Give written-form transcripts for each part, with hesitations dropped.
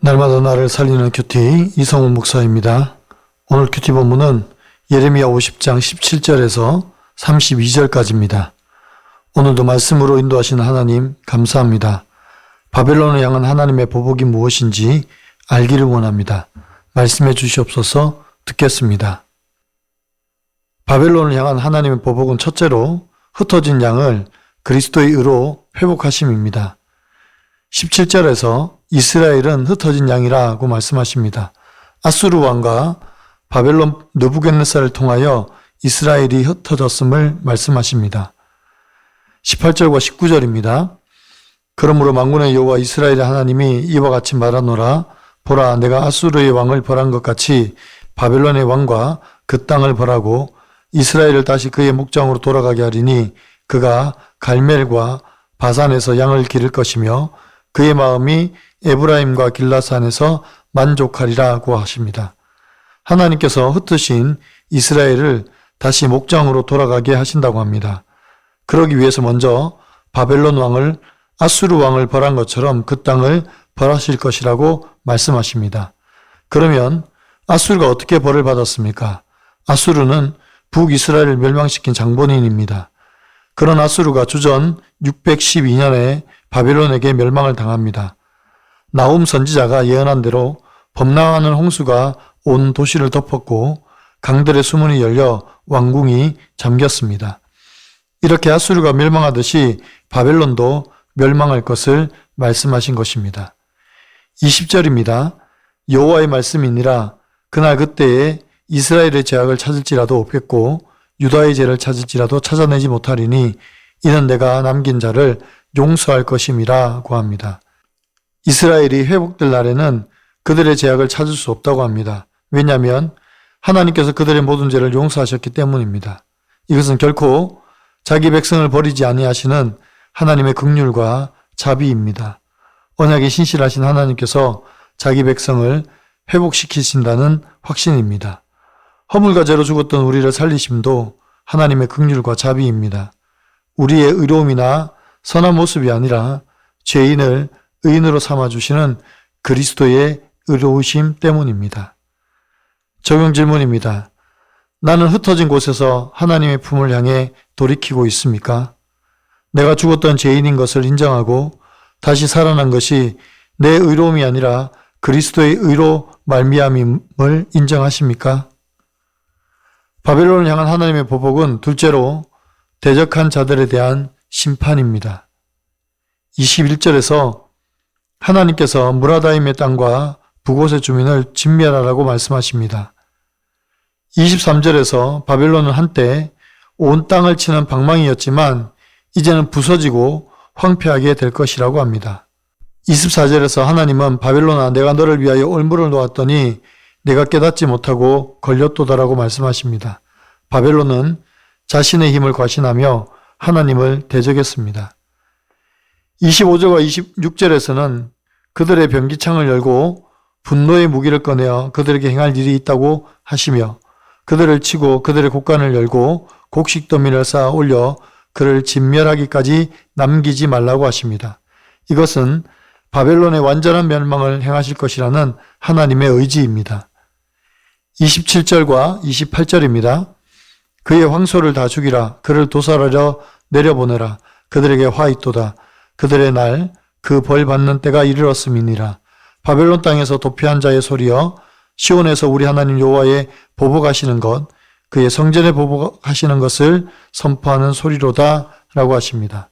날마다 나를 살리는 큐티 이성훈 목사입니다. 오늘 큐티 본문은 예레미야 50장 17절에서 32절까지입니다. 오늘도 말씀으로 인도하시는 하나님 감사합니다. 바벨론을 향한 하나님의 보복이 무엇인지 알기를 원합니다. 말씀해 주시옵소서. 듣겠습니다. 바벨론을 향한 하나님의 보복은 첫째로 흩어진 양을 그리스도의 의로 회복하심입니다. 17절에서 이스라엘은 흩어진 양이라고 말씀하십니다. 아수르 왕과 바벨론 느부갓네살을 통하여 이스라엘이 흩어졌음을 말씀하십니다. 18절과 19절입니다. 그러므로 만군의 여호와 이스라엘의 하나님이 이와 같이 말하노라. 보라, 내가 아수르의 왕을 벌한 것 같이 바벨론의 왕과 그 땅을 벌하고 이스라엘을 다시 그의 목장으로 돌아가게 하리니 그가 갈멜과 바산에서 양을 기를 것이며 그의 마음이 에브라임과 길라산에서 만족하리라고 하십니다. 하나님께서 흩으신 이스라엘을 다시 목장으로 돌아가게 하신다고 합니다. 그러기 위해서 먼저 바벨론 왕을 아수르 왕을 벌한 것처럼 그 땅을 벌하실 것이라고 말씀하십니다. 그러면 아수르가 어떻게 벌을 받았습니까? 아수르는 북이스라엘을 멸망시킨 장본인입니다. 그런 아수르가 주전 612년에 바벨론에게 멸망을 당합니다. 나훔 선지자가 예언한 대로 범람하는 홍수가 온 도시를 덮었고 강들의 수문이 열려 왕궁이 잠겼습니다. 이렇게 아수르가 멸망하듯이 바벨론도 멸망할 것을 말씀하신 것입니다. 20절입니다. 여호와의 말씀이니라. 그날 그때에 이스라엘의 죄악을 찾을지라도 없겠고 유다의 죄를 찾을지라도 찾아내지 못하리니 이는 내가 남긴 자를 용서할 것임이라고 합니다. 이스라엘이 회복될 날에는 그들의 죄악을 찾을 수 없다고 합니다. 왜냐하면 하나님께서 그들의 모든 죄를 용서하셨기 때문입니다. 이것은 결코 자기 백성을 버리지 아니하시는 하나님의 긍휼과 자비입니다. 언약에 신실하신 하나님께서 자기 백성을 회복시키신다는 확신입니다. 허물과 죄로 죽었던 우리를 살리심도 하나님의 긍휼과 자비입니다. 우리의 의로움이나 선한 모습이 아니라 죄인을 의인으로 삼아주시는 그리스도의 의로우심 때문입니다. 적용 질문입니다. 나는 흩어진 곳에서 하나님의 품을 향해 돌이키고 있습니까? 내가 죽었던 죄인인 것을 인정하고 다시 살아난 것이 내 의로움이 아니라 그리스도의 의로 말미암임을 인정하십니까? 바벨론을 향한 하나님의 보복은 둘째로 대적한 자들에 대한 심판입니다. 21절에서 하나님께서 무라다임의 땅과 북곳의 주민을 진멸하라고 말씀하십니다. 23절에서 바벨론은 한때 온 땅을 치는 방망이였지만 이제는 부서지고 황폐하게 될 것이라고 합니다. 24절에서 하나님은 바벨론아 내가 너를 위하여 올무를 놓았더니 내가 깨닫지 못하고 걸렸도다라고 말씀하십니다. 바벨론은 자신의 힘을 과신하며 하나님을 대적했습니다. 25절과 26절에서는 그들의 변기창을 열고 분노의 무기를 꺼내어 그들에게 행할 일이 있다고 하시며 그들을 치고 그들의 곡간을 열고 곡식더미를 쌓아 올려 그를 진멸하기까지 남기지 말라고 하십니다. 이것은 바벨론의 완전한 멸망을 행하실 것이라는 하나님의 의지입니다. 27절과 28절입니다. 그의 황소를 다 죽이라. 그를 도살하려 내려보내라. 그들에게 화 있도다. 그들의 날 그 벌 받는 때가 이르렀음이니라. 바벨론 땅에서 도피한 자의 소리여 시온에서 우리 하나님 여호와의 보복하시는 것 그의 성전에 보복하시는 것을 선포하는 소리로다 라고 하십니다.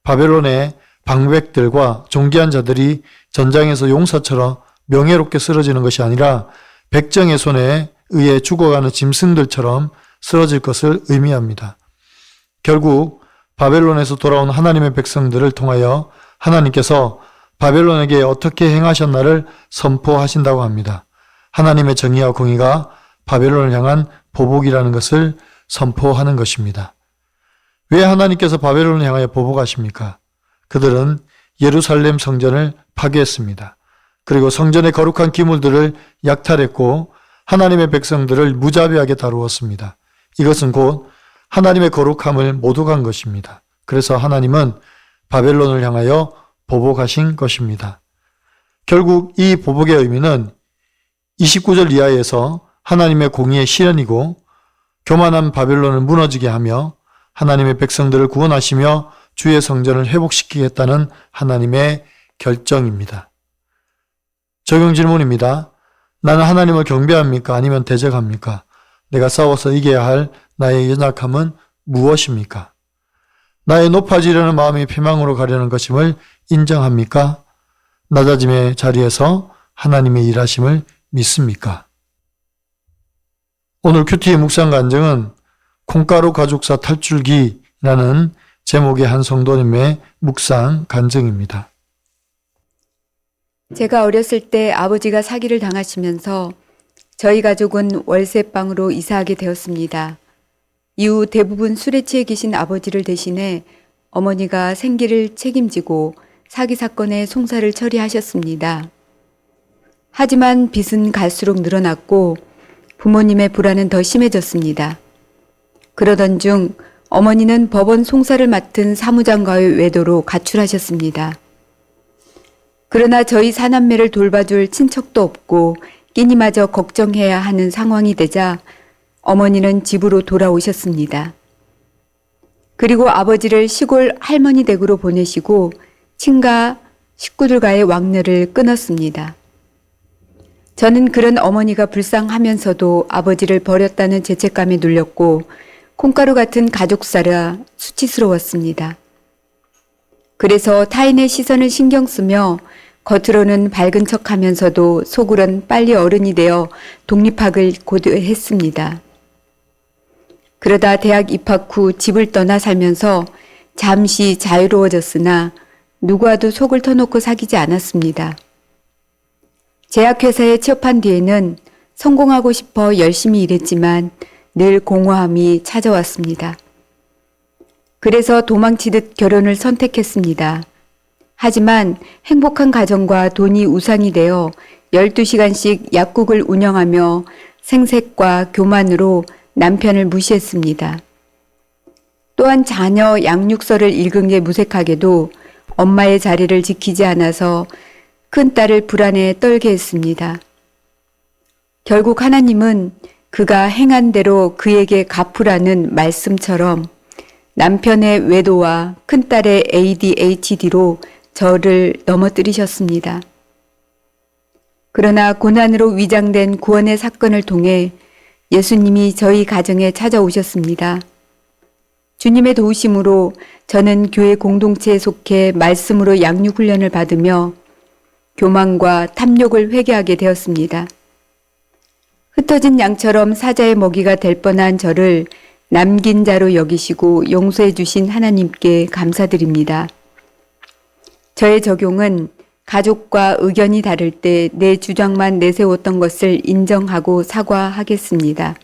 바벨론의 방백들과 존귀한 자들이 전장에서 용사처럼 명예롭게 쓰러지는 것이 아니라 백정의 손에 의해 죽어가는 짐승들처럼 쓰러질 것을 의미합니다. 결국 바벨론에서 돌아온 하나님의 백성들을 통하여 하나님께서 바벨론에게 어떻게 행하셨나를 선포하신다고 합니다. 하나님의 정의와 공의가 바벨론을 향한 보복이라는 것을 선포하는 것입니다. 왜 하나님께서 바벨론을 향하여 보복하십니까? 그들은 예루살렘 성전을 파괴했습니다. 그리고 성전의 거룩한 기물들을 약탈했고 하나님의 백성들을 무자비하게 다루었습니다. 이것은 곧 하나님의 거룩함을 모독한 것입니다. 그래서 하나님은 바벨론을 향하여 보복하신 것입니다. 결국 이 보복의 의미는 29절 이하에서 하나님의 공의의 실현이고 교만한 바벨론을 무너지게 하며 하나님의 백성들을 구원하시며 주의 성전을 회복시키겠다는 하나님의 결정입니다. 적용 질문입니다. 나는 하나님을 경배합니까? 아니면 대적합니까? 내가 싸워서 이겨야 할 나의 연약함은 무엇입니까? 나의 높아지려는 마음이 패망으로 가려는 것임을 인정합니까? 낮아짐의 자리에서 하나님의 일하심을 믿습니까? 오늘 큐티의 묵상 간증은 콩가루 가족사 탈출기라는 제목의 한 성도님의 묵상 간증입니다. 제가 어렸을 때 아버지가 사기를 당하시면서 저희 가족은 월세방으로 이사하게 되었습니다. 이후 대부분 술에 취해 계신 아버지를 대신해 어머니가 생계를 책임지고 사기 사건의 송사를 처리하셨습니다. 하지만 빚은 갈수록 늘어났고 부모님의 불안은 더 심해졌습니다. 그러던 중 어머니는 법원 송사를 맡은 사무장과의 외도로 가출하셨습니다. 그러나 저희 사남매를 돌봐줄 친척도 없고 끼니마저 걱정해야 하는 상황이 되자 어머니는 집으로 돌아오셨습니다. 그리고 아버지를 시골 할머니 댁으로 보내시고 친가 식구들과의 왕래를 끊었습니다. 저는 그런 어머니가 불쌍하면서도 아버지를 버렸다는 죄책감에 눌렸고 콩가루 같은 가족사라 수치스러웠습니다. 그래서 타인의 시선을 신경 쓰며 겉으로는 밝은 척하면서도 속으론 빨리 어른이 되어 독립학을 고대했습니다. 그러다 대학 입학 후 집을 떠나 살면서 잠시 자유로워졌으나 누구와도 속을 터놓고 사귀지 않았습니다. 제약회사에 취업한 뒤에는 성공하고 싶어 열심히 일했지만 늘 공허함이 찾아왔습니다. 그래서 도망치듯 결혼을 선택했습니다. 하지만 행복한 가정과 돈이 우상이 되어 12시간씩 약국을 운영하며 생색과 교만으로 남편을 무시했습니다. 또한 자녀 양육서를 읽은 게 무색하게도 엄마의 자리를 지키지 않아서 큰딸을 불안에 떨게 했습니다. 결국 하나님은 그가 행한 대로 그에게 갚으라는 말씀처럼 남편의 외도와 큰딸의 ADHD로 저를 넘어뜨리셨습니다. 그러나 고난으로 위장된 구원의 사건을 통해 예수님이 저희 가정에 찾아오셨습니다. 주님의 도우심으로 저는 교회 공동체에 속해 말씀으로 양육 훈련을 받으며 교만과 탐욕을 회개하게 되었습니다. 흩어진 양처럼 사자의 먹이가 될 뻔한 저를 남긴 자로 여기시고 용서해 주신 하나님께 감사드립니다. 저의 적용은 가족과 의견이 다를 때 내 주장만 내세웠던 것을 인정하고 사과하겠습니다.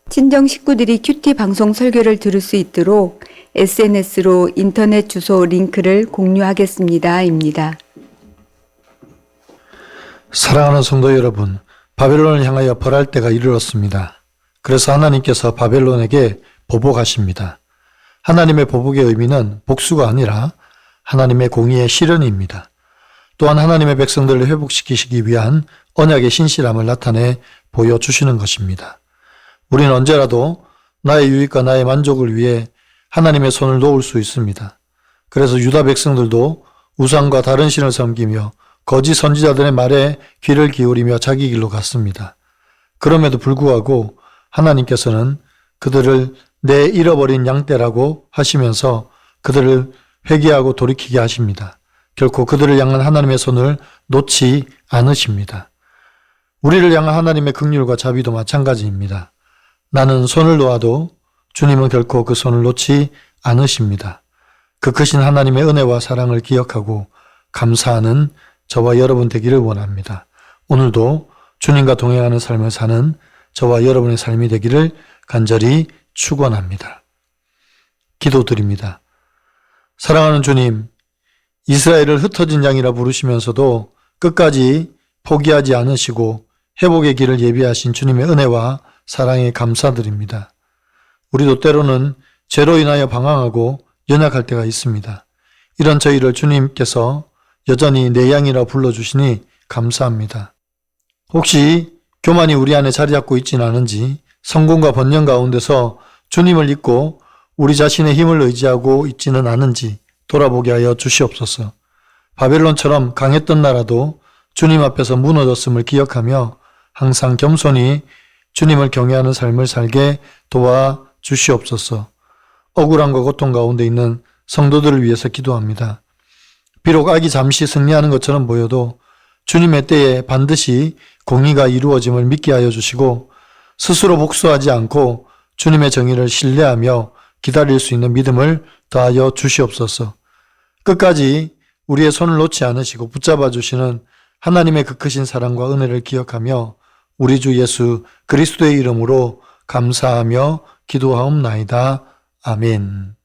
친정 식구들이 큐티 방송 설교를 들을 수 있도록 SNS로 인터넷 주소 링크를 공유하겠습니다. 입니다. 사랑하는 성도 여러분, 바벨론을 향하여 벌할 때가 이르렀습니다. 그래서 하나님께서 바벨론에게 보복하십니다. 하나님의 보복의 의미는 복수가 아니라 하나님의 공의의 실현입니다. 또한 하나님의 백성들을 회복시키시기 위한 언약의 신실함을 나타내 보여주시는 것입니다. 우리는 언제라도 나의 유익과 나의 만족을 위해 하나님의 손을 놓을 수 있습니다. 그래서 유다 백성들도 우상과 다른 신을 섬기며 거짓 선지자들의 말에 귀를 기울이며 자기 길로 갔습니다. 그럼에도 불구하고 하나님께서는 그들을 내 잃어버린 양떼라고 하시면서 그들을 회개하고 돌이키게 하십니다. 결코 그들을 향한 하나님의 손을 놓지 않으십니다. 우리를 향한 하나님의 긍휼과 자비도 마찬가지입니다. 나는 손을 놓아도 주님은 결코 그 손을 놓지 않으십니다. 그 크신 하나님의 은혜와 사랑을 기억하고 감사하는 저와 여러분 되기를 원합니다. 오늘도 주님과 동행하는 삶을 사는 저와 여러분의 삶이 되기를 간절히 축원합니다. 기도드립니다. 사랑하는 주님, 이스라엘을 흩어진 양이라 부르시면서도 끝까지 포기하지 않으시고 회복의 길을 예비하신 주님의 은혜와 사랑에 감사드립니다. 우리도 때로는 죄로 인하여 방황하고 연약할 때가 있습니다. 이런 저희를 주님께서 여전히 내 양이라 불러주시니 감사합니다. 혹시 교만이 우리 안에 자리 잡고 있지는 않은지 성공과 번영 가운데서 주님을 잊고 우리 자신의 힘을 의지하고 있지는 않은지 돌아보게 하여 주시옵소서. 바벨론처럼 강했던 나라도 주님 앞에서 무너졌음을 기억하며 항상 겸손히 주님을 경외하는 삶을 살게 도와 주시옵소서. 억울함과 고통 가운데 있는 성도들을 위해서 기도합니다. 비록 악이 잠시 승리하는 것처럼 보여도 주님의 때에 반드시 공의가 이루어짐을 믿게 하여 주시고 스스로 복수하지 않고 주님의 정의를 신뢰하며 기다릴 수 있는 믿음을 더하여 주시옵소서. 끝까지 우리의 손을 놓지 않으시고 붙잡아 주시는 하나님의 그 크신 사랑과 은혜를 기억하며 우리 주 예수 그리스도의 이름으로 감사하며 기도하옵나이다. 아멘.